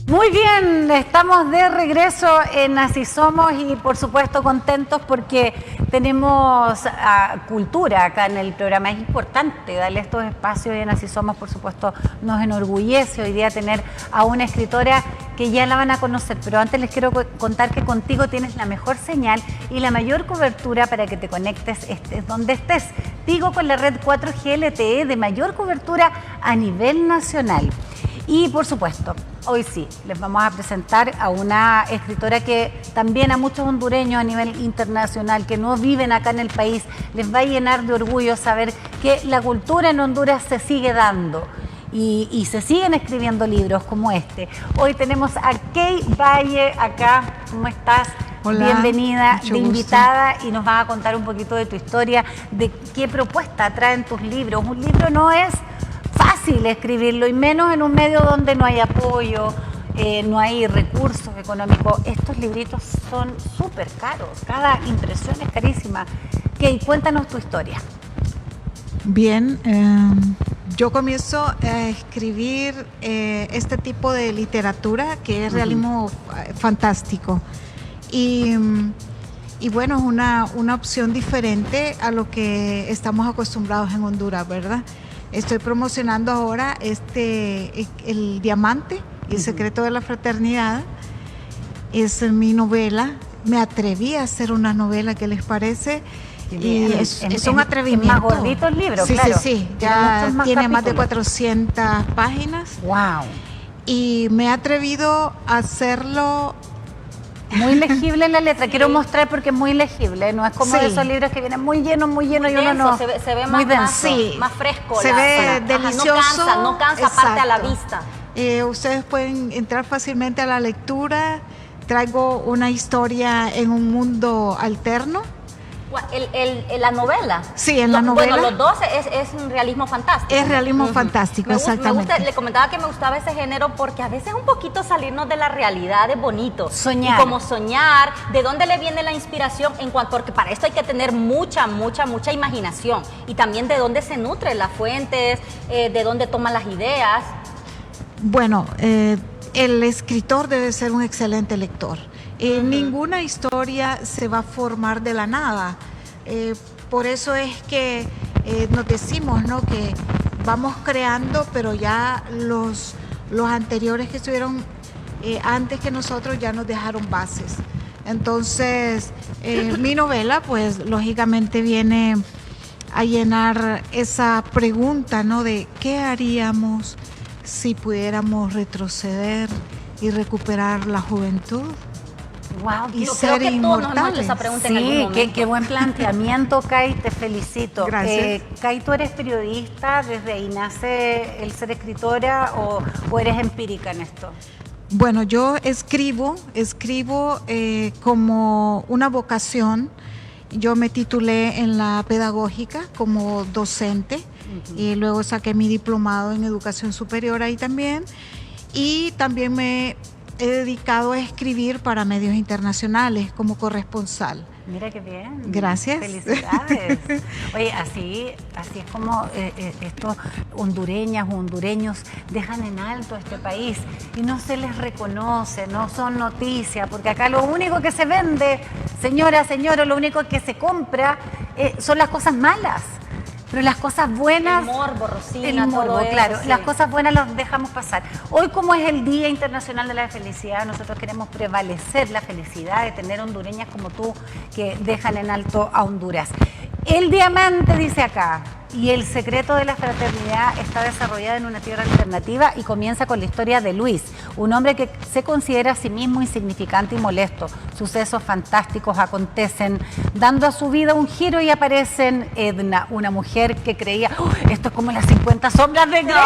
Muy bien, estamos de regreso en Así Somos y por supuesto contentos porque tenemos cultura acá en el programa. Es importante darle estos espacios y en Así Somos, por supuesto, nos enorgullece hoy día tener a una escritora que ya la van a conocer, pero antes les quiero contar que contigo tienes la mejor señal y la mayor cobertura para que te conectes estés donde estés. Digo, con la red 4G LTE de mayor cobertura a nivel nacional. Y por supuesto, hoy sí, les vamos a presentar a una escritora que también a muchos hondureños a nivel internacional que no viven acá en el país, les va a llenar de orgullo saber que la cultura en Honduras se sigue dando y se siguen escribiendo libros como este. Hoy tenemos a Kay Valle acá. ¿Cómo estás? Hola, bienvenida de invitada gusto. Y nos vas a contar un poquito de tu historia, de qué propuesta traen tus libros. Un libro no es fácil escribirlo y menos en un medio donde no hay apoyo, no hay recursos económicos. Estos libritos son súper caros, cada impresión es carísima. Kay, cuéntanos tu historia. Bien, yo comienzo a escribir este tipo de literatura que es realismo fantástico y bueno, es una opción diferente a lo que estamos acostumbrados en Honduras, ¿verdad? Estoy promocionando ahora El Diamante y el Secreto de la Fraternidad. Es mi novela. Me atreví a hacer una novela, ¿qué les parece? Y es un atrevimiento. Es más gordito el libro, sí, claro. Sí. Ya tiene más de 400 páginas. ¡Wow! Y me he atrevido a hacerlo. Muy legible la letra, sí. Quiero mostrar porque es muy legible, no es como de esos libros que vienen muy llenos y uno no... Se ve muy más fresco. Se ve delicioso. No cansa aparte a la vista. Ustedes pueden entrar fácilmente a la lectura. Traigo una historia en un mundo alterno. ¿La novela? Sí, en la novela. Bueno, los dos es un realismo fantástico. Es realismo fantástico, exactamente. Le comentaba que me gustaba ese género porque a veces un poquito salirnos de la realidad es bonito. Soñar. Y como soñar, ¿de dónde le viene la inspiración? Porque para esto hay que tener mucha imaginación. Y también de dónde se nutren las fuentes, de dónde toman las ideas. Bueno, el escritor debe ser un excelente lector. Ninguna historia se va a formar de la nada. Por eso es que nos decimos, ¿no?, que vamos creando, pero ya los anteriores que estuvieron antes que nosotros ya nos dejaron bases. Entonces, mi novela, pues, lógicamente viene a llenar esa pregunta, ¿no?, de qué haríamos si pudiéramos retroceder y recuperar la juventud. Wow, y creo que todos nos hemos hecho esa pregunta en algún momento. Qué buen planteamiento, Kay, te felicito. Gracias. Kay, ¿tú eres periodista? ¿Desde ahí nace el ser escritora o eres empírica en esto? Bueno, yo escribo como una vocación. Yo me titulé en la pedagógica como docente y luego saqué mi diplomado en educación superior ahí también, y también me he dedicado a escribir para medios internacionales como corresponsal. Mira qué bien. Gracias. Felicidades. Oye, así es como estos hondureños dejan en alto este país y no se les reconoce, no son noticias, porque acá lo único que se vende, señora, lo único que se compra son las cosas malas. Pero las cosas buenas... El morbo, Rosina, el morbo, todo eso, claro. sí. Las cosas buenas las dejamos pasar. Hoy, como es el Día Internacional de la Felicidad, nosotros queremos prevalecer la felicidad de tener hondureñas como tú que dejan en alto a Honduras. El diamante, dice acá, y el secreto de la fraternidad está desarrollado en una tierra alternativa y comienza con la historia de Luis, un hombre que se considera a sí mismo insignificante y molesto. Sucesos fantásticos acontecen, dando a su vida un giro y aparecen Edna, una mujer que creía, esto es como las 50 sombras de Grey. No.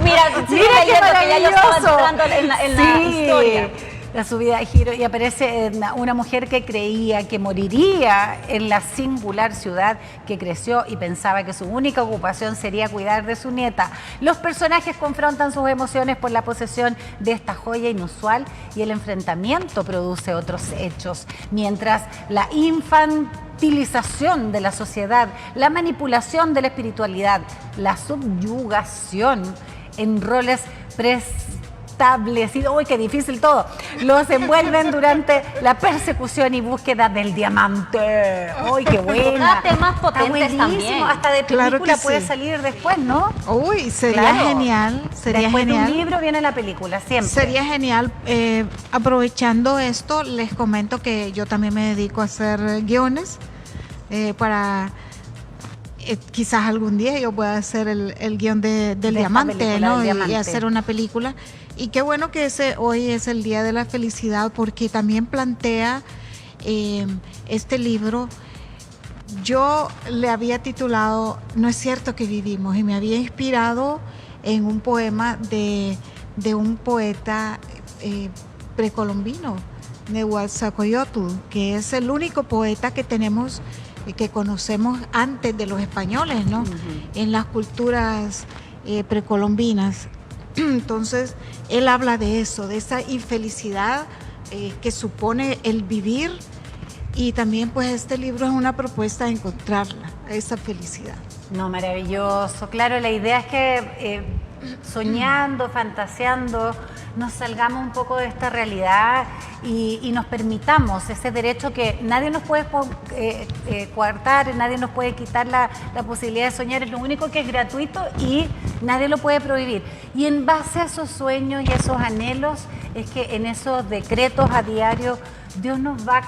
Mira leyendo que ya yo estaba entrando en la historia. La subida de giro y aparece una mujer que creía que moriría en la singular ciudad que creció y pensaba que su única ocupación sería cuidar de su nieta. Los personajes confrontan sus emociones por la posesión de esta joya inusual y el enfrentamiento produce otros hechos, mientras la infantilización de la sociedad, la manipulación de la espiritualidad, la subyugación en roles insoportables y ¡uy, qué difícil todo! Los envuelven durante la persecución y búsqueda del diamante. ¡Uy, qué buena! Temas potentes Está buenísimo. también. Hasta de película Claro que puede sí. salir después, ¿no? Uy, sería Claro. genial, sería Después genial. de un libro viene la película, siempre. Sería genial. Aprovechando esto, les comento que yo también me dedico a hacer guiones para quizás algún día yo pueda hacer el guión del De esta diamante, película, ¿no? del Y diamante. hacer una película. Y qué bueno que hoy es el Día de la Felicidad, porque también plantea este libro. Yo le había titulado No es cierto que vivimos, y me había inspirado en un poema de un poeta precolombino, Nehualzacoyotl, que es el único poeta que tenemos que conocemos antes de los españoles, ¿no? En las culturas precolombinas. Entonces, él habla de eso, de esa infelicidad que supone el vivir, y también pues este libro es una propuesta de encontrarla, esa felicidad. No, maravilloso. Claro, la idea es que soñando, fantaseando, nos salgamos un poco de esta realidad y nos permitamos ese derecho que nadie nos puede coartar, nadie nos puede quitar la posibilidad de soñar. Es lo único que es gratuito y nadie lo puede prohibir. Y en base a esos sueños y esos anhelos es que en esos decretos a diario Dios nos va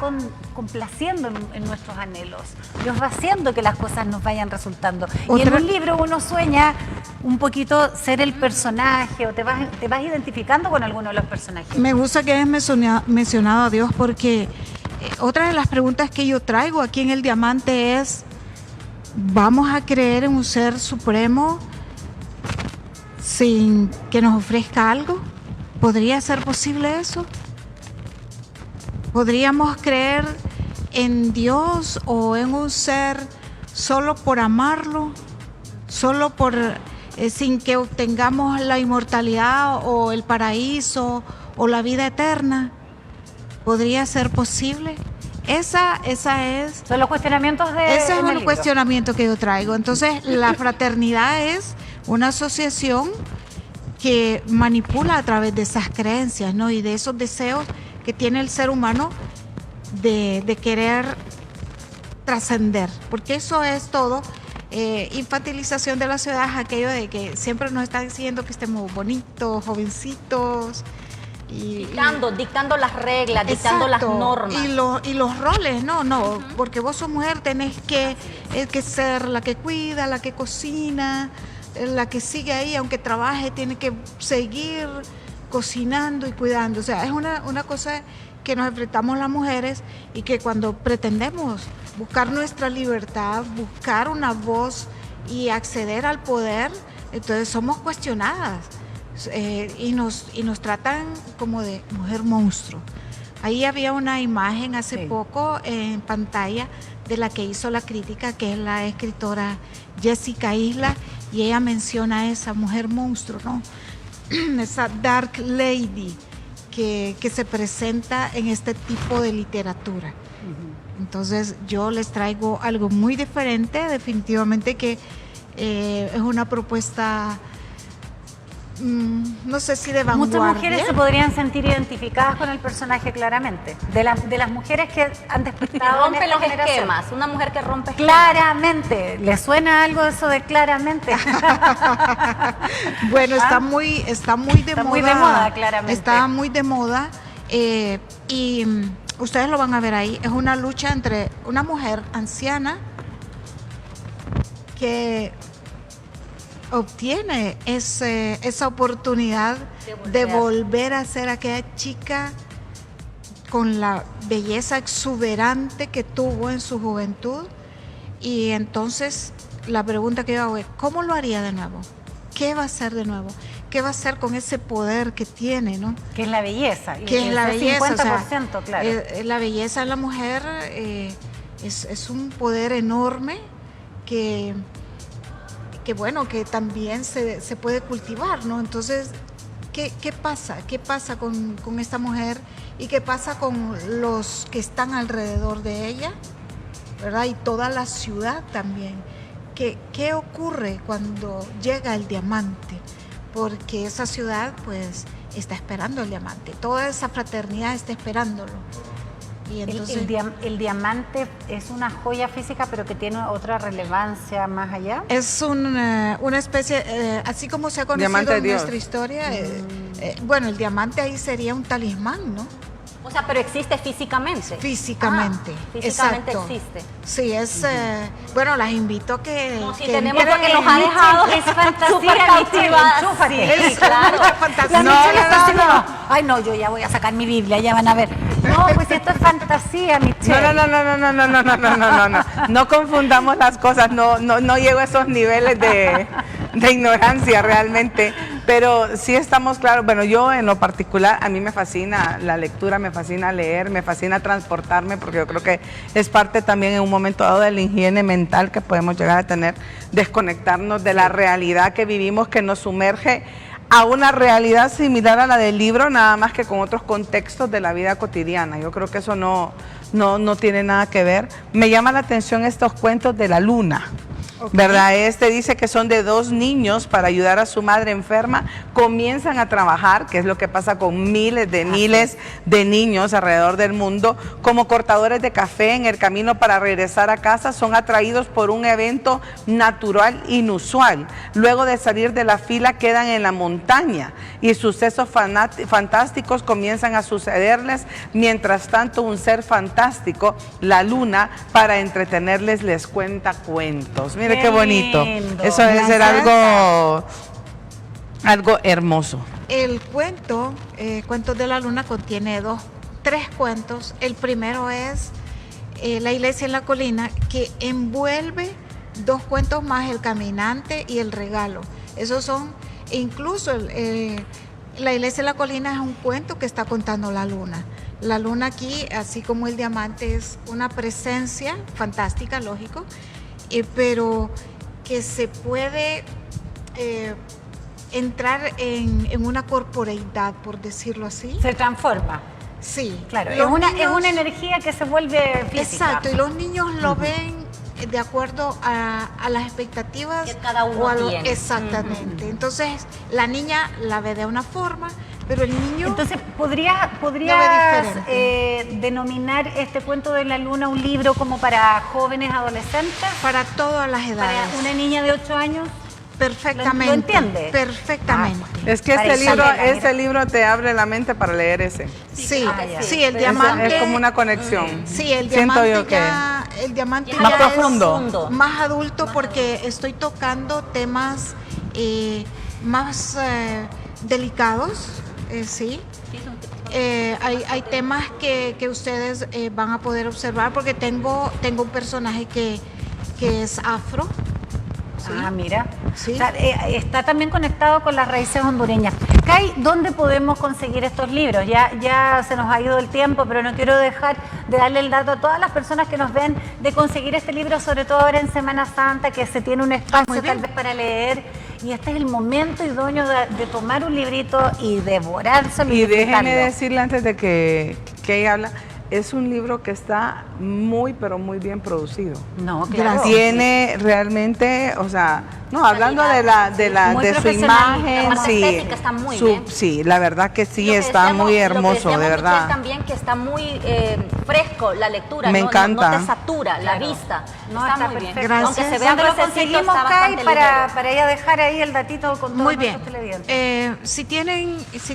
complaciendo en nuestros anhelos. Dios va haciendo que las cosas nos vayan resultando. Y en un libro uno sueña un poquito ser el personaje, o te vas identificando con alguno de los personajes. Me gusta que hayas mencionado a Dios, porque otra de las preguntas que yo traigo aquí en el diamante es: ¿vamos a creer en un ser supremo sin que nos ofrezca algo? ¿Podría ser posible eso? ¿Podríamos creer en Dios o en un ser solo por amarlo, solo por sin que obtengamos la inmortalidad o el paraíso o la vida eterna? ¿Podría ser posible? Esa es... Son los cuestionamientos de... Ese es en el un libro. cuestionamiento que yo traigo. Entonces, la fraternidad es una asociación que manipula a través de esas creencias, ¿no? Y de esos deseos que tiene el ser humano de querer trascender, porque eso es todo. Infantilización de la ciudad es aquello de que siempre nos están diciendo que estemos bonitos, jovencitos, Dictando las reglas, dictando las exacto, normas. y los roles, no, porque vos sos mujer, tenés que ser la que cuida, la que cocina, la que sigue ahí, aunque trabaje, tiene que seguir cocinando y cuidando. O sea, es una cosa que nos enfrentamos las mujeres, y que cuando pretendemos buscar nuestra libertad, buscar una voz y acceder al poder, entonces somos cuestionadas y nos tratan como de mujer monstruo. Ahí había una imagen hace poco en pantalla de la que hizo la crítica, que es la escritora Jessica Isla, y ella menciona a esa mujer monstruo, ¿no? Esa Dark Lady que se presenta en este tipo de literatura. Entonces yo les traigo algo muy diferente, definitivamente, que es una propuesta, no sé si de vanguardia. Muchas mujeres se podrían sentir identificadas con el personaje claramente. De las mujeres que han despertado en Rompe esta los generación. esquemas, una mujer que rompe esquemas. Claramente. ¿Le suena algo eso de claramente? Bueno, está muy de Está moda. muy de moda, claramente. Está muy de moda, y ustedes lo van a ver ahí. Es una lucha entre una mujer anciana que obtiene esa oportunidad de volver a ser aquella chica con la belleza exuberante que tuvo en su juventud. Y entonces la pregunta que yo hago es: ¿cómo lo haría de nuevo? ¿Qué va a hacer de nuevo? ¿Qué va a hacer con ese poder que tiene, ¿no? Que es la belleza. Que es la belleza, 50%, claro. La belleza en la mujer es un poder enorme que bueno, que también se puede cultivar, ¿no? Entonces, ¿qué pasa? ¿Qué pasa con esta mujer? ¿Y qué pasa con los que están alrededor de ella? ¿Verdad? Y toda la ciudad también. ¿Qué ocurre cuando llega el diamante? Porque esa ciudad, pues, está esperando el diamante. Toda esa fraternidad está esperándolo. Y entonces, el diamante es una joya física, pero que tiene otra relevancia más allá. es una especie, así como se ha conocido en nuestra historia, bueno, el diamante ahí sería un talismán, ¿no? O sea, pero existe físicamente. Físicamente. Físicamente exacto. existe. Sí, es, bueno, las invito a que... No, sí, que tenemos entren porque nos en ha Mitchell. dejado Es fantasía, súper Michelle, cautivada. enchúfate. Sí, claro. fantasía. La No, Michelle no, está no, así como, no. ay no, yo ya voy a sacar mi Biblia, ya van a ver. No, pues esto es fantasía, Michelle. No. No confundamos las cosas, no llego a esos niveles de ignorancia realmente. Pero sí estamos claros, bueno, yo en lo particular, a mí me fascina la lectura, me fascina leer, me fascina transportarme, porque yo creo que es parte también en un momento dado de la higiene mental que podemos llegar a tener, desconectarnos de la realidad que vivimos, que nos sumerge a una realidad similar a la del libro, nada más que con otros contextos de la vida cotidiana. Yo creo que eso no tiene nada que ver. Me llama la atención estos cuentos de la luna. ¿Verdad? Este dice que son de 2 niños para ayudar a su madre enferma, comienzan a trabajar, que es lo que pasa con miles de niños alrededor del mundo, como cortadores de café en el camino para regresar a casa, son atraídos por un evento natural inusual. Luego de salir de la fila quedan en la montaña y sucesos fantásticos comienzan a sucederles. Mientras tanto, un ser fantástico, la luna, para entretenerles les cuenta cuentos. Mire qué bonito. lindo. Eso debe ser algo hermoso. El cuento, Cuentos de la Luna, contiene 3 cuentos. El primero es La iglesia en la colina, que envuelve 2 cuentos más, El caminante y El regalo. Esos son, incluso La iglesia en la colina es un cuento que está contando la luna. La luna aquí, así como el diamante, es una presencia fantástica, lógico, pero que se puede entrar en una corporeidad, por decirlo así. Se transforma. Sí, Claro, es los una niños- energía que se vuelve física. Exacto, y los niños lo ven de acuerdo a las expectativas Que cada uno tiene. Exactamente. Entonces, la niña la ve de una forma, pero el niño... Entonces, ¿podrías denominar este cuento de la luna un libro como para jóvenes adolescentes? para todas las edades. Para una niña de 8 años. Perfectamente. ¿Lo entiende? Perfectamente. Es que Para Isabela, este libro te abre la mente para leer ese. Sí, ya. sí, el Es diamante... como una conexión. Sí, el Siento diamante yo que ya, el diamante Ya Más ya profundo. es más adulto, porque estoy tocando temas más delicados, sí. Hay temas que ustedes van a poder observar, porque tengo un personaje que es afro. ¿sí? Ah, mira. Sí. O sea, está también conectado con las raíces hondureñas. Kai, ¿dónde podemos conseguir estos libros? Ya se nos ha ido el tiempo, pero no quiero dejar de darle el dato a todas las personas que nos ven de conseguir este libro, sobre todo ahora en Semana Santa, que se tiene un espacio muy bien. tal vez para leer. Y este es el momento idóneo de tomar un librito y devorárselo. Y déjeme disfrutarlo. decirle antes de que ella habla, es un libro que está muy, pero muy bien producido. No, claro. Gracias. Tiene realmente, o sea, no, hablando Muy de su profesional, imagen, la parte sí, estética está muy bien. sí, la verdad que sí, Lo que está decíamos- muy lo que hermoso, de decíamos, verdad. Michelle, también que está muy fresco la lectura, Me no encanta. te satura la Claro. vista. No, está muy bien. perfecto. Gracias. Aunque se vea ¿Dónde lo gruesecito, conseguimos, está Kai, bastante para ligero. ella dejar ahí el datito con todos Muy bien. nuestros televidentes? Si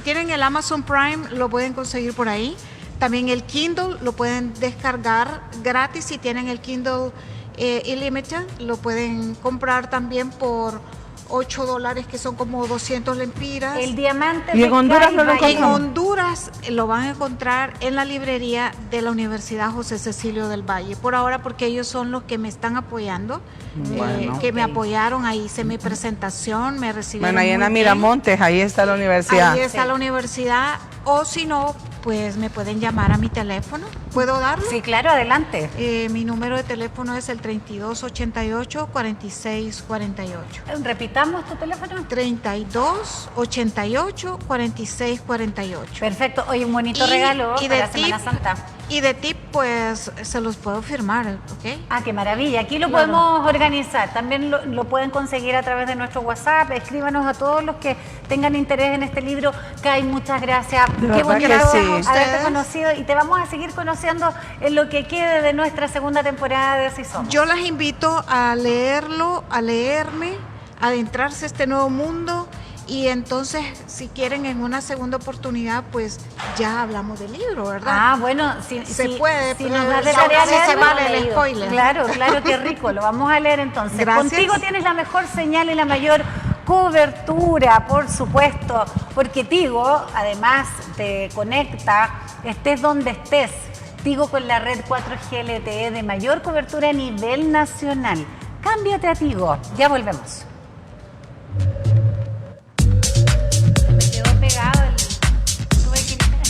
tienen el Amazon Prime, lo pueden conseguir por ahí. También el Kindle lo pueden descargar gratis. Si tienen el Kindle Unlimited, lo pueden comprar también por $8, que son como 200 lempiras. El diamante Y en de Honduras Kai no lo Valle. En Honduras lo van a encontrar en la librería de la Universidad José Cecilio del Valle. Por ahora, porque ellos son los que me están apoyando, Bueno. que me apoyaron. Ahí hice mi presentación, me recibieron Bueno, ahí en muy la bien. Miramontes, ahí está la universidad. Ahí está la universidad, o si no, pues me pueden llamar a mi teléfono ¿Puedo darlo? Sí, claro, adelante. Mi número de teléfono es el 3288-4648. Repitamos tu teléfono. 3288-4648. Perfecto. Oye, un bonito regalo para Semana Santa. Y de tip, pues, se los puedo firmar, ¿ok? Ah, qué maravilla. Aquí lo Claro. podemos organizar. También lo pueden conseguir a través de nuestro WhatsApp. Escríbanos a todos los que tengan interés en este libro. Kai, muchas gracias. De Qué verdad bonito que sí. haberte Ustedes. conocido y te vamos a seguir conociendo en lo que quede de nuestra segunda temporada de Así Somos. Yo las invito a leerlo, a leerme, a adentrarse a este nuevo mundo y entonces, si quieren en una segunda oportunidad, pues ya hablamos del libro, ¿verdad? Ah, bueno, se puede, si pero nos das de sí tarea se leerlo, vale el leído. spoiler. Claro, claro, qué rico. Lo vamos a leer entonces. Gracias. Contigo tienes la mejor señal y la mayor cobertura, por supuesto, porque Tigo además te conecta, estés donde estés. Tigo con la red 4G LTE de mayor cobertura a nivel nacional. Cámbiate a Tigo. Ya volvemos.